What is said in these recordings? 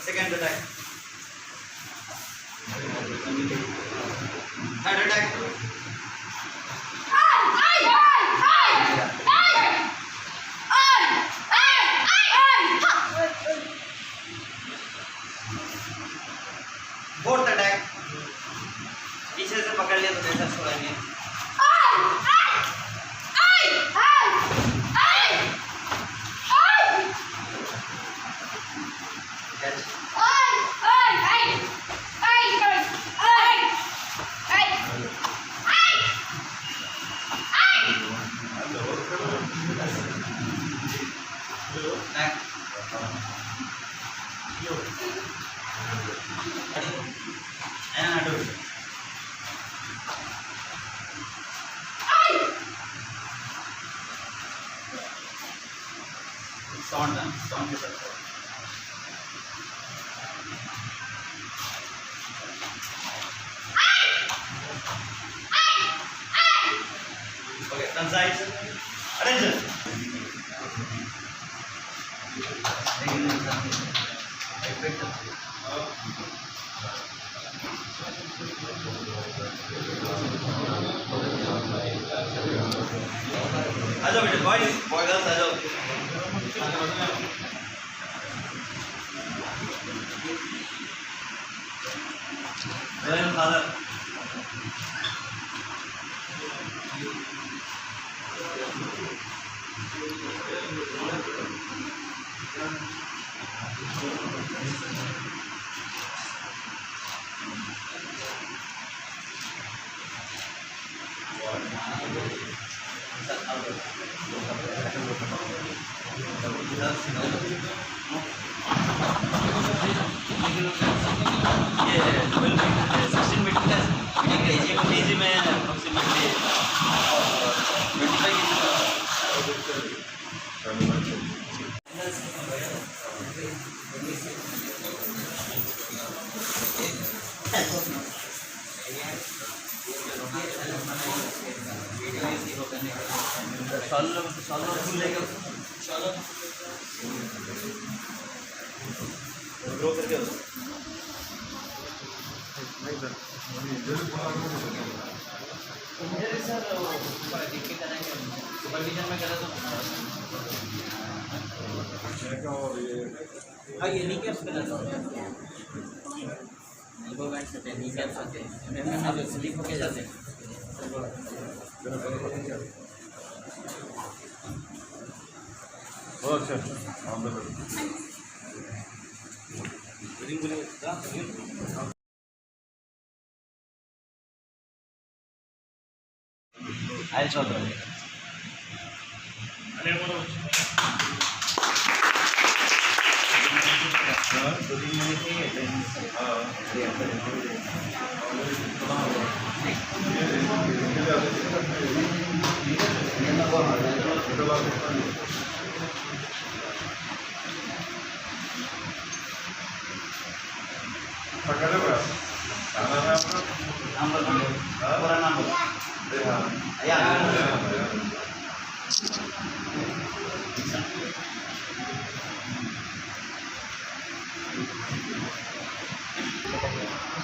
Second attack. Third attack. Fourth attack. पीछे से पकड़ लिया तो कैसा छोड़ेंगे? Sound के साथ okay, turn sides, attention. आ जाओ बेटे, बॉयज गर्ल्स आ जाओ। फादर ग्रो करके सर सुपरविजन में करा तो हाँ ये नी कैप्स करा था एल्बो बैंड से नी कैप्स आते हैं में जो स्लिप होके जाते हैं बहुत अच्छा I'll show them.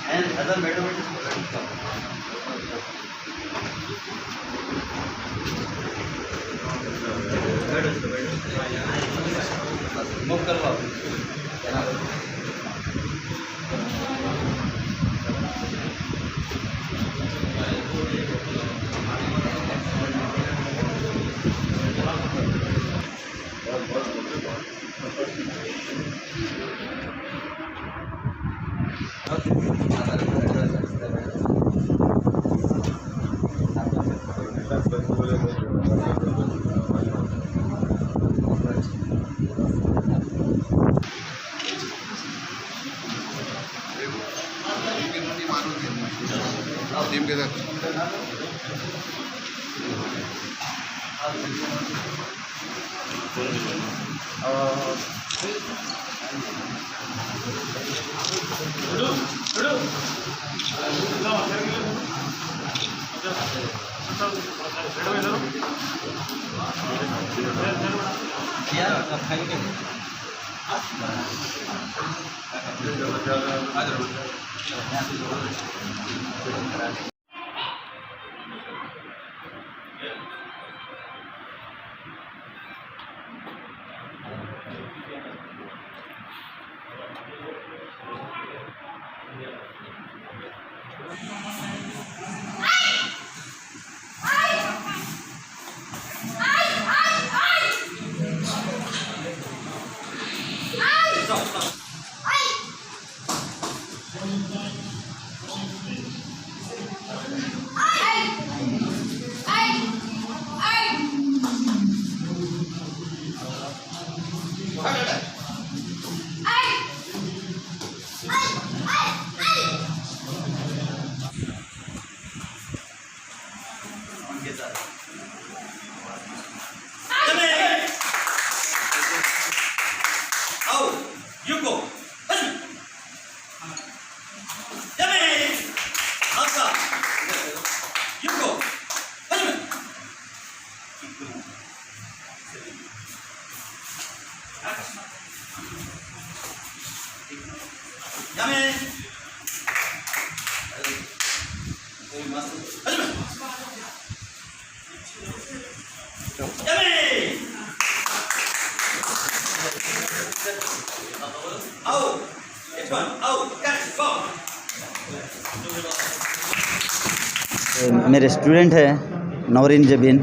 And other mathematics move करवाओ मेरे स्टूडेंट हैं नौरीन जबीन,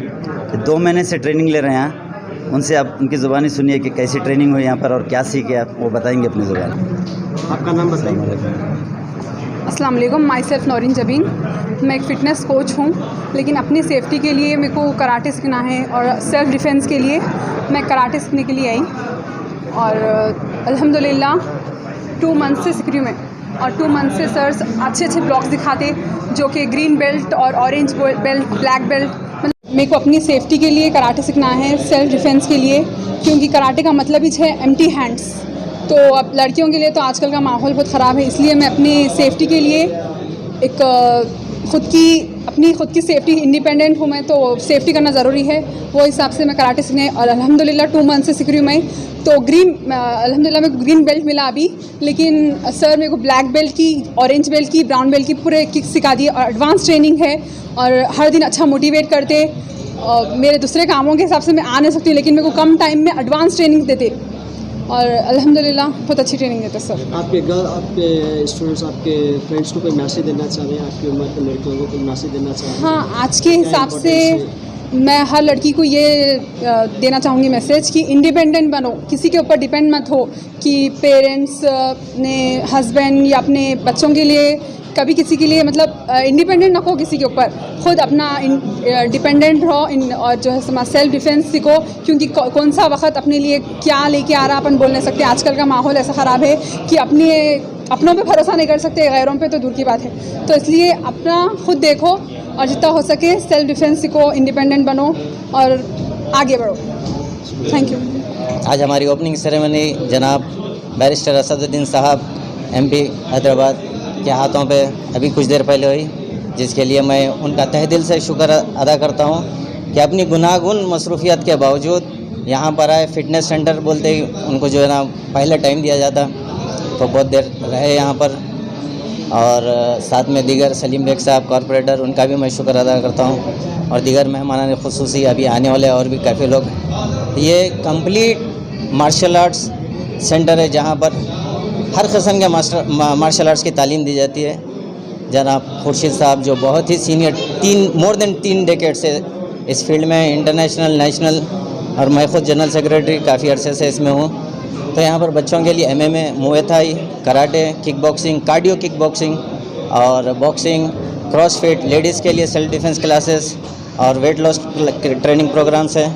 2 महीने से ट्रेनिंग ले रहे हैं। उनसे आप उनकी ज़ुबानी सुनिए कि कैसी ट्रेनिंग हुई यहाँ पर और क्या सीखे आप, वो बताएंगे अपनी ज़ुबान। आपका नाम बताइए। अस्सलाम वालेकुम, माई सेल्फ नौरीन जबीन। मैं एक फ़िटनेस कोच हूँ, लेकिन अपनी सेफ्टी के लिए मेरे को कराटे सीखना है और सेल्फ़ डिफेंस के लिए मैं कराटे सीखने के लिए आई और अल्हम्दुलिल्लाह 2 मंथ से सीख रही हूँ मैं। और 2 मंथ से सर्स अच्छे अच्छे ब्लॉक्स दिखाते जो कि ग्रीन बेल्ट और ऑरेंज बेल्ट, ब्लैक बेल्ट। मतलब मेरे को अपनी सेफ्टी के लिए कराटे सीखना है, सेल्फ़ डिफेंस के लिए, क्योंकि कराटे का मतलब ही है एम्प्टी हैंड्स। तो अब लड़कियों के लिए तो आजकल का माहौल बहुत ख़राब है, इसलिए मैं अपनी सेफ्टी के लिए एक खुद की सेफ्टी इंडिपेंडेंट हूँ मैं, तो सेफ्टी करना ज़रूरी है। वो हिसाब से मैं कराटे सीखने और अल्हम्दुलिल्लाह 2 मंथ से सीख रही हूँ मैं। तो अल्हम्दुलिल्लाह मेरे को ग्रीन बेल्ट मिला अभी, लेकिन सर मेरे को ब्लैक बेल्ट की, ऑरेंज बेल्ट की, ब्राउन बेल्ट की पूरे किक सिखा दी और एडवांस ट्रेनिंग है और हर दिन अच्छा मोटिवेट करते। मेरे दूसरे कामों के हिसाब से मैं आ नहीं सकती हूँ, लेकिन मेरे को कम टाइम में एडवांस ट्रेनिंग देते और अल्हम्दुलिल्लाह बहुत अच्छी ट्रेनिंग देते सर। आपके स्टूडेंट्स, आपके फ्रेंड्स को कोई मैसेज देना चाह रहे हैं, आपकी उम्र के लड़कियों को कोई मैसेज देना चाह रहे हैं? हाँ, आज के हिसाब से मैं हर लड़की को ये देना चाहूँगी मैसेज कि इंडिपेंडेंट बनो, किसी के ऊपर डिपेंड मत हो कि पेरेंट्स ने, हस्बैंड या अपने बच्चों के लिए कभी किसी के लिए मतलब इंडिपेंडेंट ना हो किसी के ऊपर, खुद अपना डिपेंडेंट रहो और जो है सेल्फ डिफेंस सीखो, क्योंकि कौन सा वक्त अपने लिए क्या लेके आ रहा अपन बोल नहीं सकते। आजकल का माहौल ऐसा ख़राब है कि अपनों पे भरोसा नहीं कर सकते, गैरों पे तो दूर की बात है। तो इसलिए अपना खुद देखो और जितना हो सके सेल्फ डिफेंस सीखो, इंडिपेंडेंट बनो और आगे बढ़ो। Thank you. आज हमारी ओपनिंग सेरेमनी जनाब बैरिस्टर असदुद्दीन साहब MP हैदराबाद के हाथों पे अभी कुछ देर पहले हुई, जिसके लिए मैं उनका तहे दिल से शुक्र अदा करता हूँ कि अपनी गुनागुन मसरूफियत के बावजूद यहाँ पर आए। फ़िटनेस सेंटर बोलते ही उनको जो है ना पहले टाइम दिया जाता, तो बहुत देर रहे यहाँ पर। और साथ में दीगर सलीम बेग साहब कॉरपोरेटर, उनका भी मैं शुक्र अदा करता हूँ और दीगर मेहमानान खुसूसी अभी आने वाले और भी काफ़ी लोग। ये कंप्लीट मार्शल आर्ट्स सेंटर है जहाँ पर हर किस्म के मार्शल आर्ट्स की तालीम दी जाती है। जनाब खुर्शीद साहब जो बहुत ही सीनियर मोर देन 3 डेकेड से इस फील्ड में, इंटरनेशनल, नेशनल, और मैं खुद जनरल सेक्रेटरी काफ़ी अरसे से इसमें हूँ। तो यहाँ पर बच्चों के लिए MMA, Muay Thai, karate, kick boxing, cardio kick boxing और बॉक्सिंग, क्रॉसफिट, लेडीज़ के लिए सेल्फ डिफेंस क्लासेस और वेट लॉस ट्रेनिंग प्रोग्राम्स हैं।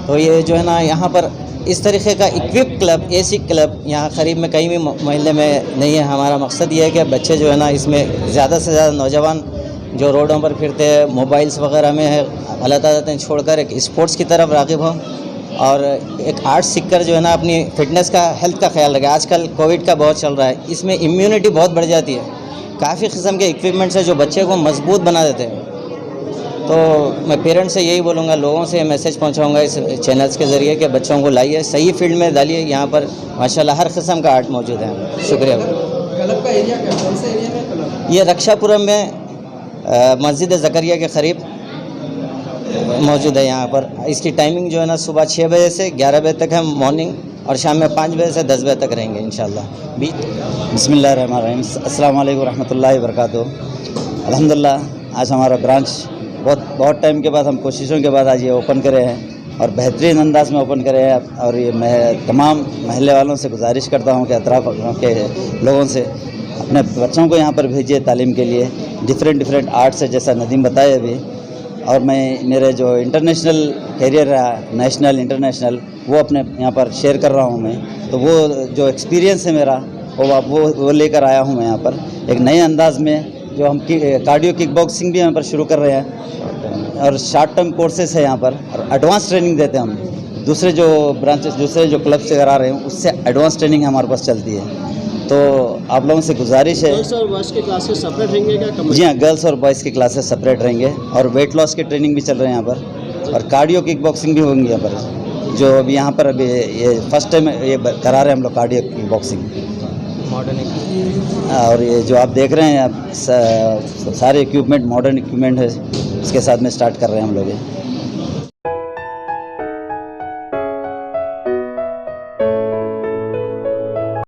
तो ये जो है ना यहाँ पर इस तरीके का इक्विप क्लब, AC क्लब यहाँ करीब में कहीं भी मोहल्ले में नहीं है। हमारा मकसद ये है कि बच्चे जो है ना इसमें ज़्यादा से ज़्यादा नौजवान जो रोडों पर फिरते हैं, मोबाइल्स वगैरह में है, अल्लाह ताला छोड़कर एक स्पोर्ट्स की तरफ राग़िब हों और एक आर्ट सीखकर जो है ना अपनी फ़िटनेस का, हेल्थ का ख्याल रखें। आजकल कोविड का बहुत चल रहा है, इसमें इम्यूनिटी बहुत बढ़ जाती है। काफ़ी किस्म के इक्विपमेंट्स हैं जो बच्चे को मजबूत बना देते हैं। तो मैं पेरेंट्स से यही बोलूँगा, लोगों से मैसेज पहुँचाऊँगा इस चैनल्स के ज़रिए कि बच्चों को लाइए, सही फील्ड में डालिए। यहाँ पर माशाल्लाह हर किस्म का आर्ट मौजूद है। शुक्रिया। क्लब का एरिया क्या, कौन सा एरिया में क्लब? ये रक्षापुरम में मस्जिद ज़करिया के क़रीब मौजूद है। यहाँ पर इसकी टाइमिंग जो है ना सुबह 6 बजे से 11 बजे तक है मॉर्निंग, और शाम में 5 बजे से 10 बजे तक रहेंगे इंशाल्लाह। बिस्मिल्लाहिर्रहमानिर्रहीम, अस्सलाम वालेकुम रहमतुल्लाहि व बरकातुहू। अल्हम्दुलिल्लाह आज हमारा ब्रांच बहुत टाइम के बाद, हम कोशिशों के बाद आज ये ओपन करे हैं और बेहतरीन अंदाज में ओपन करे हैं। और ये मैं तमाम महल्ले वालों से गुजारिश करता हूँ कि अतराफ़ के लोगों से अपने बच्चों को यहाँ पर भेजिए तालीम के लिए। डिफरेंट आर्ट्स है, जैसा नदीम बताया अभी। और मैं मेरे जो इंटरनेशनल कैरियर रहा, नेशनल इंटरनेशनल, वो अपने यहाँ पर शेयर कर रहा हूँ मैं। तो वो जो एक्सपीरियंस है मेरा, वो लेकर आया हूँ मैं यहाँ पर एक नए अंदाज में। जो हम कार्डियो किक बॉक्सिंग भी यहाँ पर शुरू कर रहे हैं और शॉर्ट टर्म कोर्सेस है यहाँ पर, और एडवांस ट्रेनिंग देते हैं हम। दूसरे जो ब्रांचेस, दूसरे जो क्लब से करा रहे हैं, उससे एडवांस ट्रेनिंग हमारे पास चलती है। तो आप लोगों से गुजारिश है। गर्ल्स और बॉयज़ के क्लासेस सेपरेट रहेंगे क्या? जी हाँ, गर्ल्स और बॉयज़ की क्लासेस सेपरेट रहेंगे, और वेट लॉस की ट्रेनिंग भी चल रहे हैं यहाँ पर, और कार्डियो किक बॉक्सिंग भी होंगी यहाँ पर। जो अभी यहाँ पर अभी ये फर्स्ट टाइम ये करा रहे हैं हम लोग कार्डियो किक बॉक्सिंग। और ये जो आप देख रहे हैं, आप सारे इक्विपमेंट मॉडर्न इक्विपमेंट है, उसके साथ में स्टार्ट कर रहे हैं हम लोग ये।